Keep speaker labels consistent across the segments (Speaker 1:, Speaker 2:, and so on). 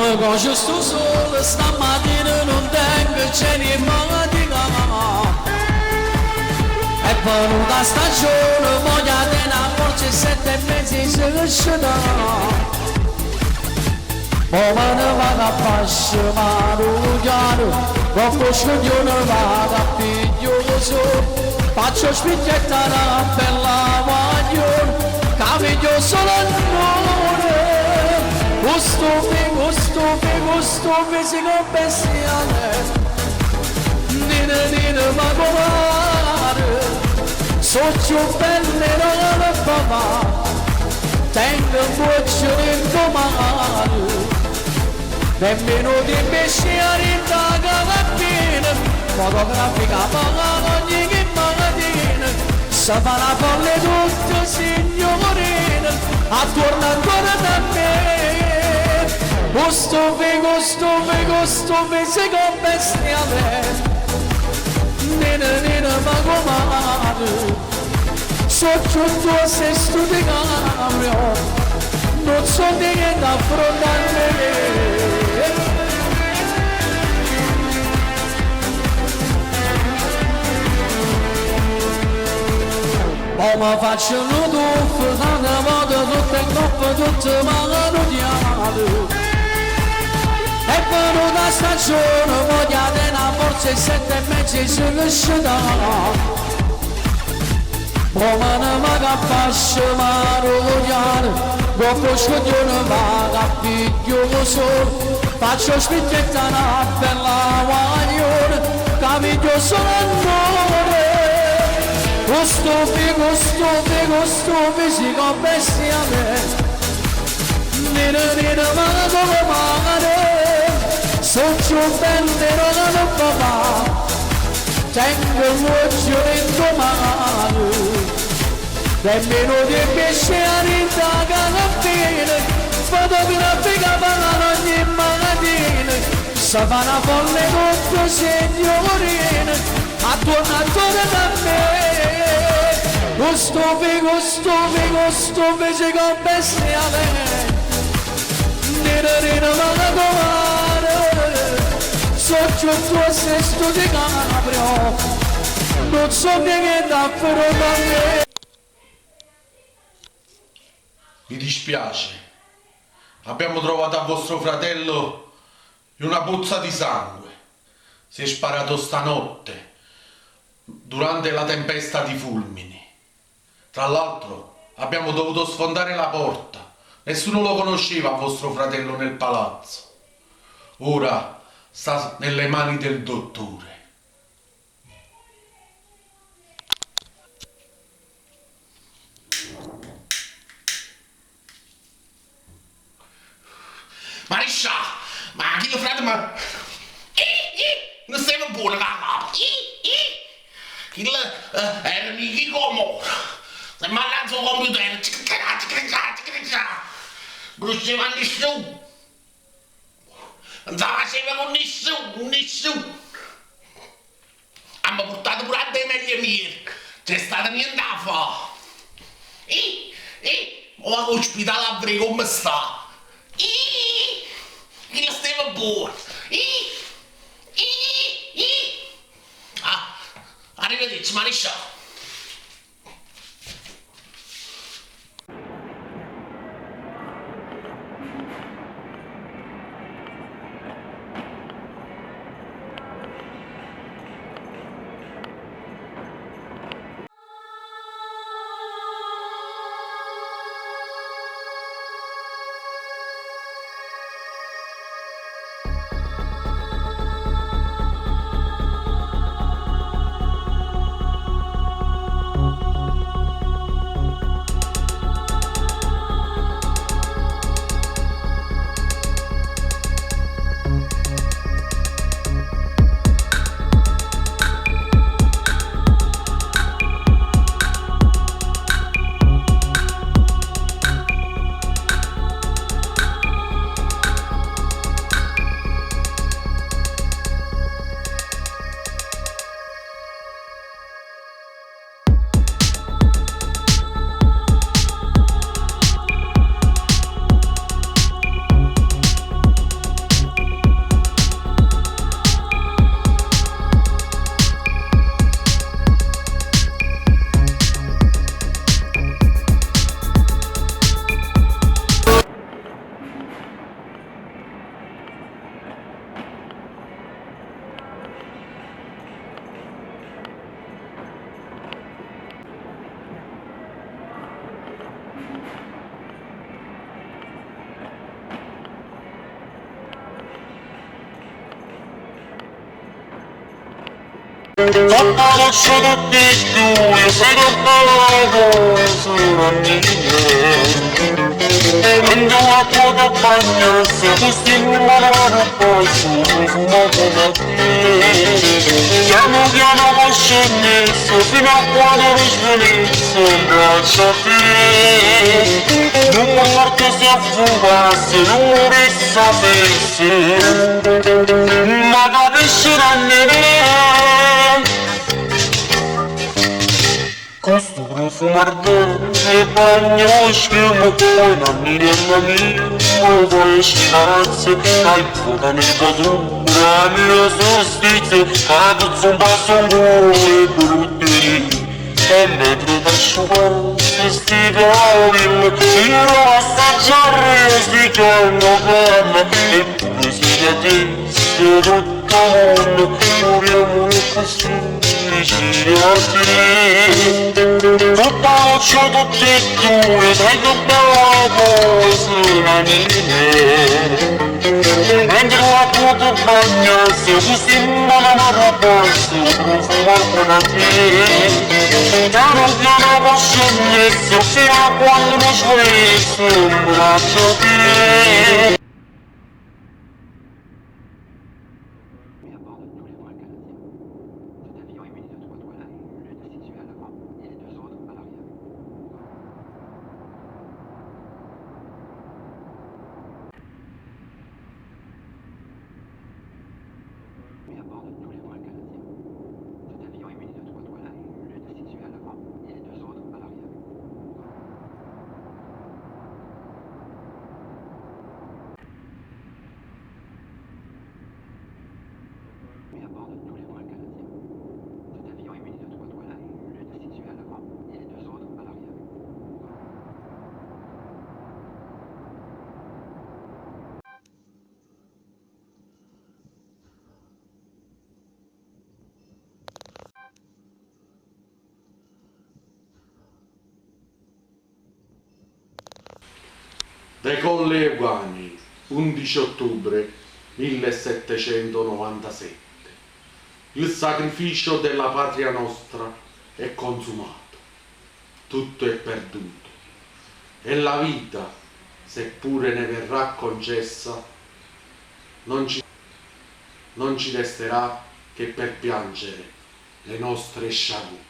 Speaker 1: Mi conosco sto sole, stamattina non tengo cieli e mattina. È venuta stagione, voglia di una forza 7 mesi si lascerà. Poi me ne vado a pasce, mano chiaro, con questo io ne vado a piglioso. Faccio spicchietta una bella maglione, camiglio solo amore. Gusto fisico bestiale. Nina ma comare, sono più belle non le papà. Tengo un buccio di domani. Nemmeno di pesciare in taga mattina, fotografica pagano ogni che mattina. Se fa la folle tutta signorina, attorno ancora da me. Gusto fisico bestiale. Nina ma comare, sono tutto sesto di cambio, non so di che da fronte a me. Poi mi faccio un tuffo, tante volte tutto in coppa, tutte malodiate. È venuta stagione, voglia di una forza 7 mesi si lascerà. Poi me ne vado a pasce, mano con questo io ne vado a piglioso. Faccio spicchietta una bella guaglione, camiglio solo amore. Gusto fisico bestiale. Nina ma comare, sono più belle non le papà. Tengo un occhio in domani. Nemmeno di pesciare in taga mattina, fotografica parlano ogni mattina. Se fa una folle tutta signorina, attorno da me. Gusto fisico bestiale. Nina ma comare, sono tutto sesto di cabrio, non so che da fare da me.
Speaker 2: Mi dispiace, abbiamo trovato a vostro fratello in una pozza di sangue. Si è sparato stanotte durante la tempesta di fulmini. Tra l'altro abbiamo dovuto sfondare la porta, nessuno lo conosceva vostro fratello nel palazzo. Ora sta nelle mani del dottore.
Speaker 3: Mariscia, ma chi lo frate ma... non stiamo buono cagà. Era Nichi come se mi ha lanciato il computer. Bruciava nessuno. Non si faceva con nessuno. Hanno portato pure a dei meglio miei. C'è stata niente a fare. Ma l'ospedale avrei come sta. Chi lo stava buono. Arrivederci, Mariscia.
Speaker 4: Andiamo a poco bagno, se possiamo malare poi su una piano piano con scendenza, fino a quando risvenezza, abbracciati. Non morto si affugasse, non morisse a pezzi, ma capisci questo profumo ardente bagno schiuma poi non mi riesce poi scinazze dai fuoco nel padrone la mia giustizia cado su un basso e brutti e mentre t'asciugavo vestito il tiro assaggiare sticando canna eppure si da te se tutto mondo moriamo nel costume vicino a te tutto l'occhio tutte e due dai che bella cosa la mia mentre la tua bagna se ti sembra una robanza profumato da te piano piano con scendezza fino a quando mi svezzo un braccio te.
Speaker 2: De Colle e Guagni, 11 ottobre 1797. Il sacrificio della patria nostra è consumato, tutto è perduto e la vita, seppure ne verrà concessa, non ci resterà che per piangere le nostre sciagure.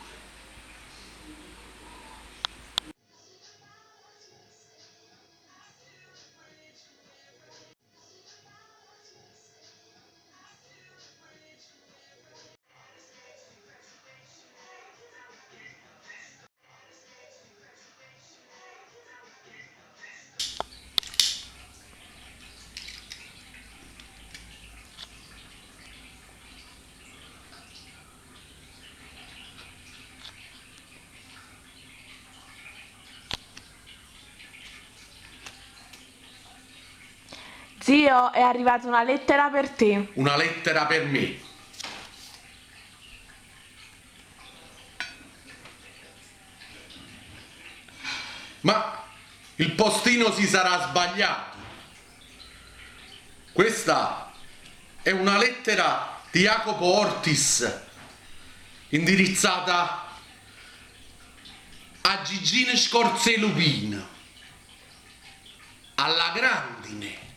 Speaker 5: Zio, è arrivata una lettera per te.
Speaker 2: Una lettera per me. Ma il postino si sarà sbagliato. Questa è una lettera di Jacopo Ortis indirizzata a Gigino Scorzellupin, alla grandine.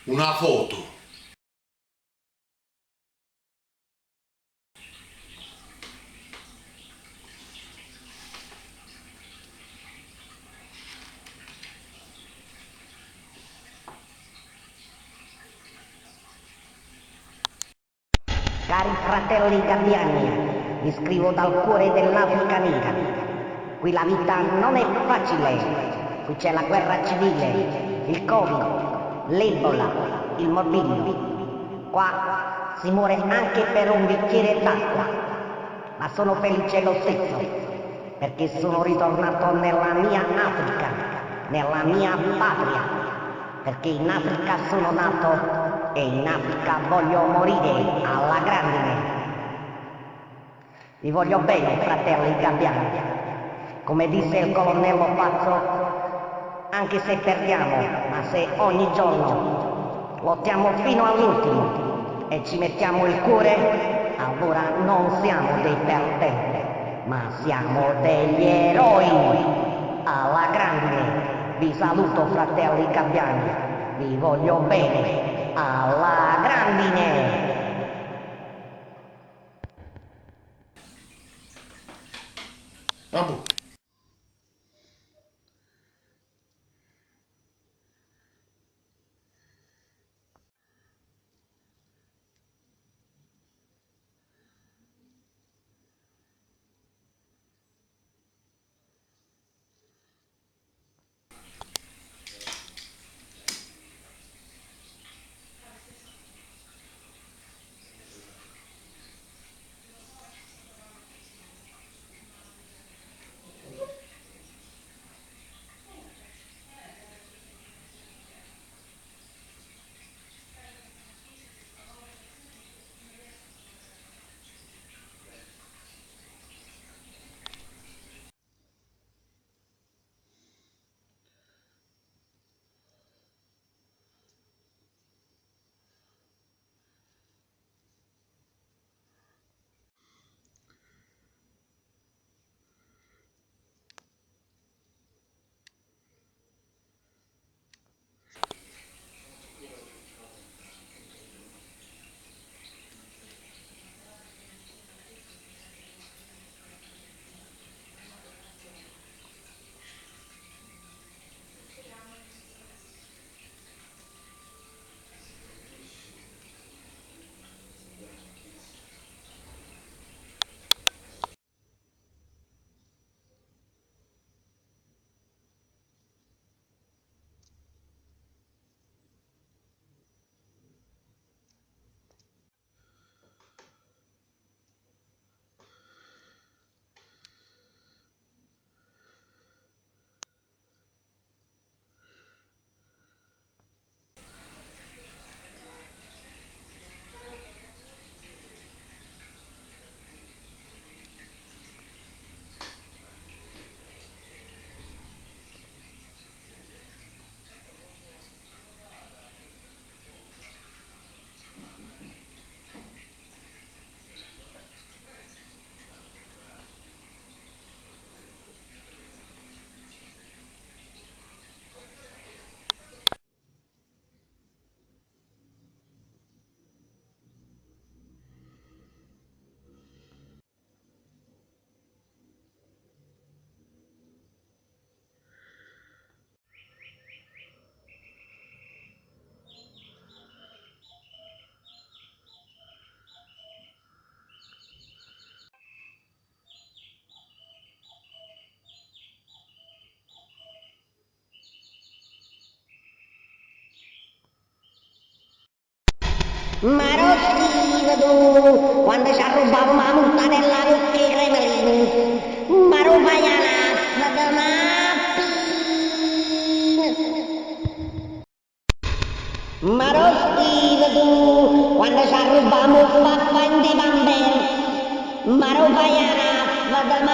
Speaker 2: Una foto.
Speaker 6: Cari fratelli gabbiani, vi scrivo dal cuore dell'Africa nera. Qui la vita non è facile, qui c'è la guerra civile, il Covid, l'Ebola, il morbillo. Qua si muore anche per un bicchiere d'acqua, ma sono felice lo stesso, perché sono ritornato nella mia Africa, nella mia patria, perché in Africa sono nato e in Africa voglio morire alla grandine. Vi voglio bene, fratelli gabbiani. Come disse il colonnello Fazzo, anche se perdiamo, ma se ogni giorno lottiamo fino all'ultimo e ci mettiamo il cuore, allora non siamo dei perdenti, ma siamo degli eroi. Alla grande, vi saluto fratelli gabbiani, vi voglio bene, alla grandine.
Speaker 3: Vabbè.
Speaker 6: Maroschi vedo quando ci arrubavo una multa nella mucca i cremelini. Marovaiana, vado Maroschi vedo quando ci arrubavo pappa in di bambini. Marovaiana, vado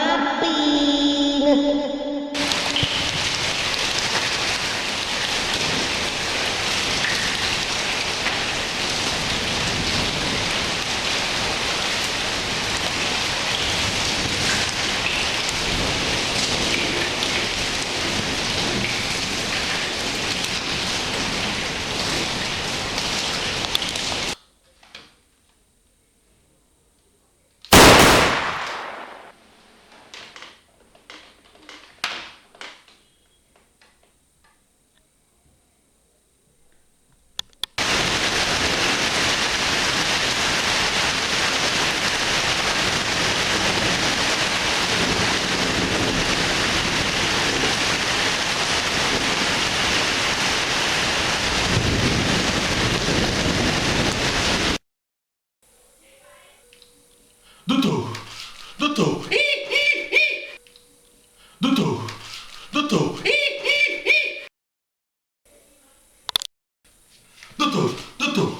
Speaker 2: Dottore,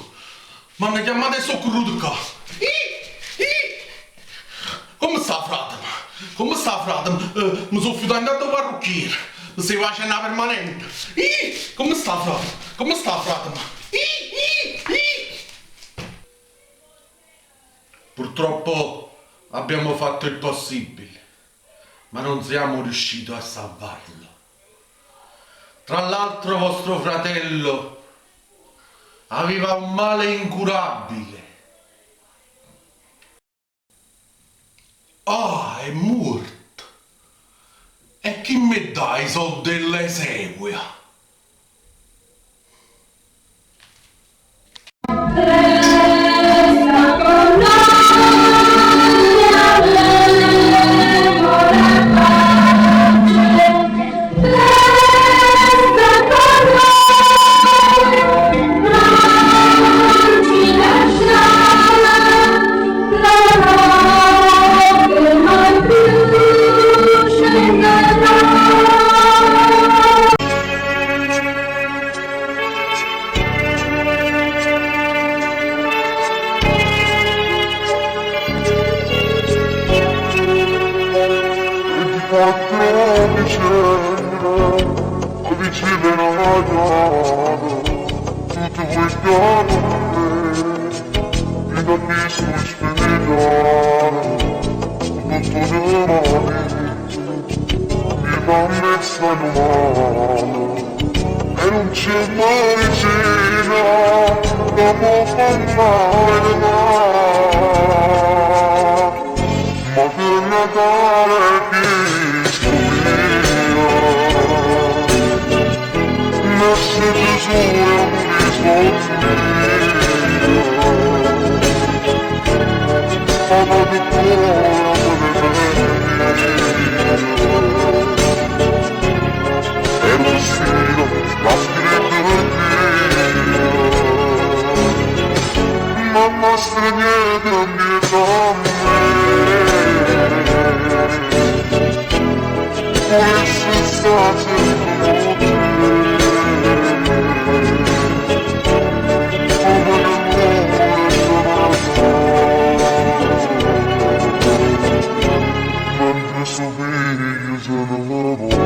Speaker 2: mi hanno chiamato il soccorso qua. Come sta, frate? Come sta, frate? Mi sono fiutato al parrucchiere. Mi si facendo una permanente. Come sta, frate? Come sta, frate? Purtroppo abbiamo fatto il possibile, ma non siamo riusciti a salvarlo. Tra l'altro vostro fratello aveva un male incurabile. Ah, è morto. E chi mi dà i soldi dell'esequia?
Speaker 4: E non c'è mai vicino, dopo fare ma per Natale chi scoprire lascia Gesù e un ama di e lo sfilo la mamma straniera mia può essere stata mentre somiglio sono l'amore.